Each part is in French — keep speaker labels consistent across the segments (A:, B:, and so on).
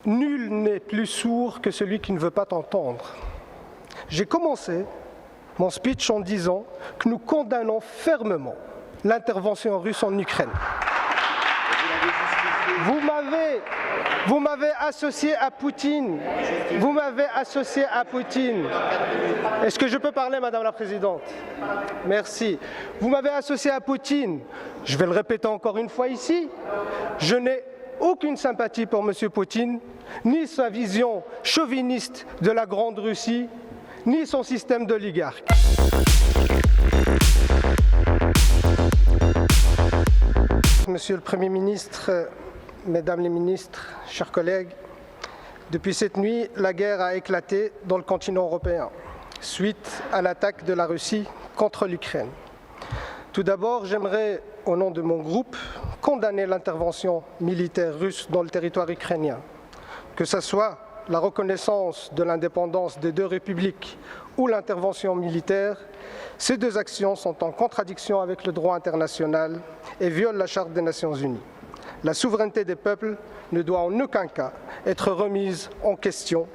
A: Nul n'est plus sourd que celui qui ne veut pas t'entendre. J'ai commencé mon speech en disant que nous condamnons fermement l'intervention russe en Ukraine. Vous m'avez associé à Poutine. Vous m'avez associé à Poutine. Est-ce que je peux parler, Madame la Présidente? Merci. Vous m'avez associé à Poutine. Je vais le répéter encore une fois ici. Je n'ai aucune sympathie pour M. Poutine, ni sa vision chauviniste de la Grande Russie, ni son système d'oligarques. Monsieur le Premier ministre, Mesdames les ministres, chers collègues, depuis cette nuit, la guerre a éclaté dans le continent européen, suite à l'attaque de la Russie contre l'Ukraine. Tout d'abord, j'aimerais, au nom de mon groupe, condamner l'intervention militaire russe dans le territoire ukrainien, que ce soit la reconnaissance de l'indépendance des deux républiques ou l'intervention militaire. Ces deux actions sont en contradiction avec le droit international et violent la Charte des Nations Unies. La souveraineté des peuples ne doit en aucun cas être remise en question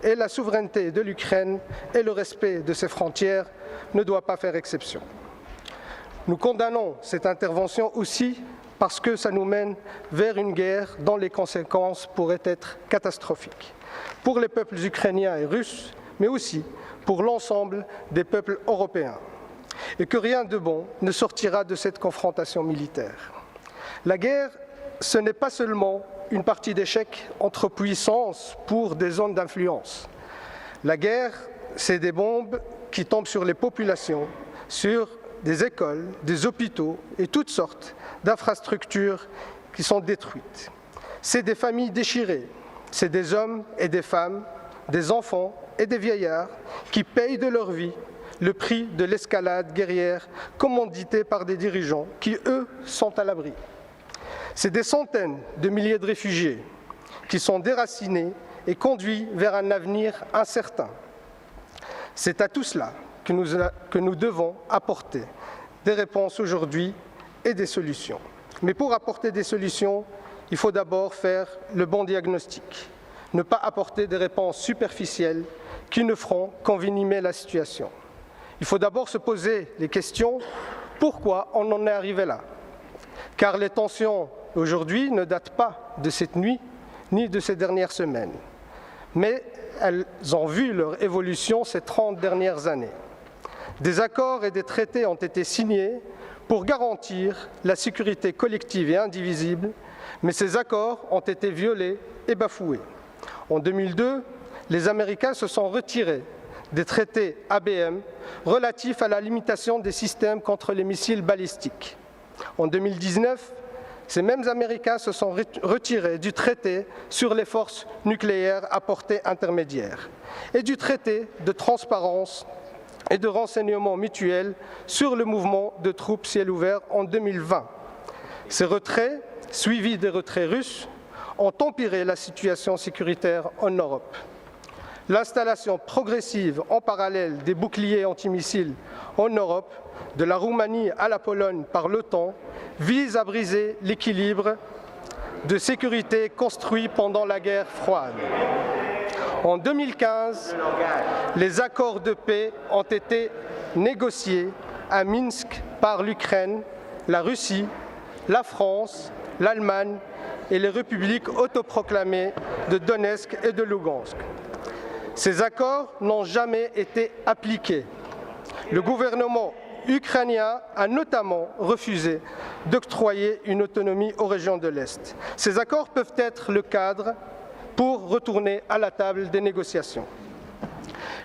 A: et la souveraineté de l'Ukraine et le respect de ses frontières ne doit pas faire exception. Nous condamnons cette intervention aussi parce que ça nous mène vers une guerre dont les conséquences pourraient être catastrophiques pour les peuples ukrainiens et russes, mais aussi pour l'ensemble des peuples européens, et que rien de bon ne sortira de cette confrontation militaire. La guerre, ce n'est pas seulement une partie d'échecs entre puissances pour des zones d'influence. La guerre, c'est des bombes qui tombent sur les populations, sur des écoles, des hôpitaux et toutes sortes d'infrastructures qui sont détruites. C'est des familles déchirées, c'est des hommes et des femmes, des enfants et des vieillards qui payent de leur vie le prix de l'escalade guerrière commanditée par des dirigeants qui, eux, sont à l'abri. C'est des centaines de milliers de réfugiés qui sont déracinés et conduits vers un avenir incertain. C'est à tout cela que nous devons apporter des réponses aujourd'hui et des solutions. Mais pour apporter des solutions, il faut d'abord faire le bon diagnostic, ne pas apporter des réponses superficielles qui ne feront qu'envenimer la situation. Il faut d'abord se poser les questions « Pourquoi on en est arrivé là ?» Car les tensions aujourd'hui ne datent pas de cette nuit ni de ces dernières semaines, mais elles ont vu leur évolution ces 30 dernières années. Des accords et des traités ont été signés pour garantir la sécurité collective et indivisible, mais ces accords ont été violés et bafoués. En 2002, les Américains se sont retirés des traités ABM relatifs à la limitation des systèmes contre les missiles balistiques. En 2019, ces mêmes Américains se sont retirés du traité sur les forces nucléaires à portée intermédiaire et du traité de transparence et de renseignement mutuel sur le mouvement de troupes ciel ouvert en 2020. Ces retraits, suivis des retraits russes, ont empiré la situation sécuritaire en Europe. L'installation progressive en parallèle des boucliers antimissiles en Europe, de la Roumanie à la Pologne par l'OTAN, vise à briser l'équilibre de sécurité construit pendant la guerre froide. En 2015, les accords de paix ont été négociés à Minsk par l'Ukraine, la Russie, la France, l'Allemagne et les républiques autoproclamées de Donetsk et de Lugansk. Ces accords n'ont jamais été appliqués. Le gouvernement ukrainien a notamment refusé d'octroyer une autonomie aux régions de l'Est. Ces accords peuvent être le cadre pour retourner à la table des négociations.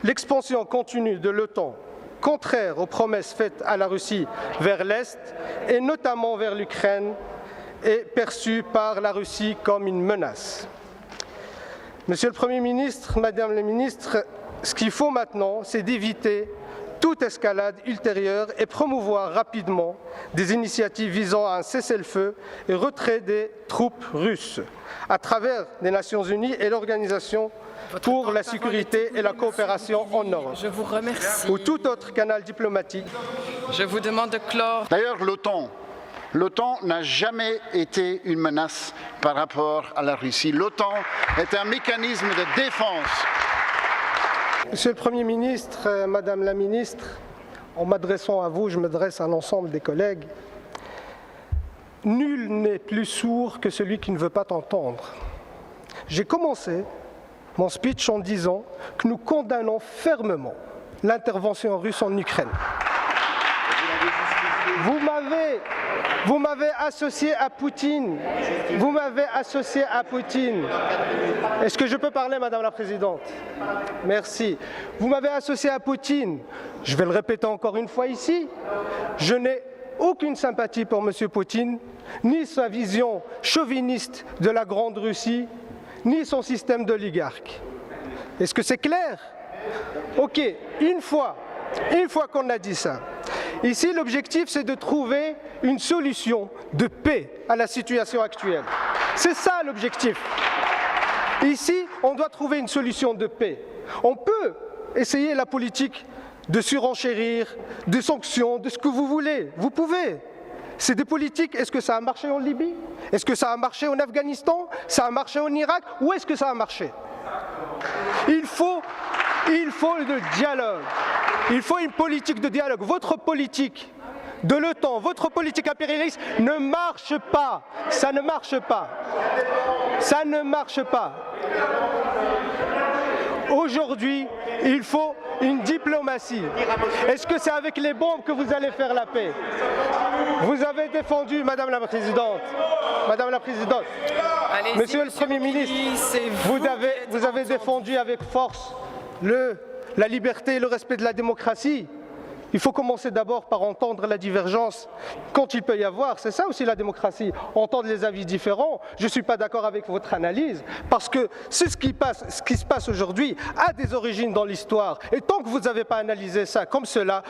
A: L'expansion continue de l'OTAN, contraire aux promesses faites à la Russie vers l'Est et notamment vers l'Ukraine, est perçue par la Russie comme une menace. Monsieur le Premier ministre, Madame la Ministre, ce qu'il faut maintenant, c'est d'éviter toute escalade ultérieure et promouvoir rapidement des initiatives visant à un cessez-le-feu et retrait des troupes russes à travers les Nations Unies et l'Organisation pour la sécurité et la coopération en Europe.
B: Je vous remercie.
A: Ou tout autre canal diplomatique.
B: Je vous demande de clore.
C: D'ailleurs, l'OTAN
B: L'OTAN n'a jamais été une menace par rapport à la Russie. L'OTAN est un mécanisme de défense.
A: Monsieur le Premier ministre, Madame la Ministre, en m'adressant à vous, je m'adresse à l'ensemble des collègues. Nul n'est plus sourd que celui qui ne veut pas t'entendre. J'ai commencé mon speech en disant que nous condamnons fermement l'intervention russe en Ukraine. Vous m'avez associé à Poutine. Vous m'avez associé à Poutine. Est-ce que je peux parler, Madame la Présidente? Merci. Vous m'avez associé à Poutine. Je vais le répéter encore une fois ici. Je n'ai aucune sympathie pour M. Poutine, ni sa vision chauviniste de la Grande Russie, ni son système d'oligarques. Est-ce que c'est clair? Ok, une fois qu'on a dit ça, ici l'objectif c'est de trouver une solution de paix à la situation actuelle. C'est ça l'objectif. Ici, on doit trouver une solution de paix. On peut essayer la politique de surenchérir, de sanctions, de ce que vous voulez. Vous pouvez. C'est des politiques. Est-ce que ça a marché en Libye? Est-ce que ça a marché en Afghanistan? Ça a marché en Irak? Où est-ce que ça a marché? Il faut le dialogue. Il faut une politique de dialogue. Votre politique de l'OTAN, votre politique impérialiste ne marche pas. Ça ne marche pas. Ça ne marche pas. Aujourd'hui, il faut une diplomatie. Est-ce que c'est avec les bombes que vous allez faire la paix? Vous avez défendu, Madame la Présidente, Monsieur le Premier ministre, vous avez défendu avec force la liberté et le respect de la démocratie. Il faut commencer d'abord par entendre la divergence quand il peut y avoir. C'est ça aussi la démocratie, entendre les avis différents. Je ne suis pas d'accord avec votre analyse parce que c'est ce qui se passe aujourd'hui a des origines dans l'histoire. Et tant que vous n'avez pas analysé ça comme cela,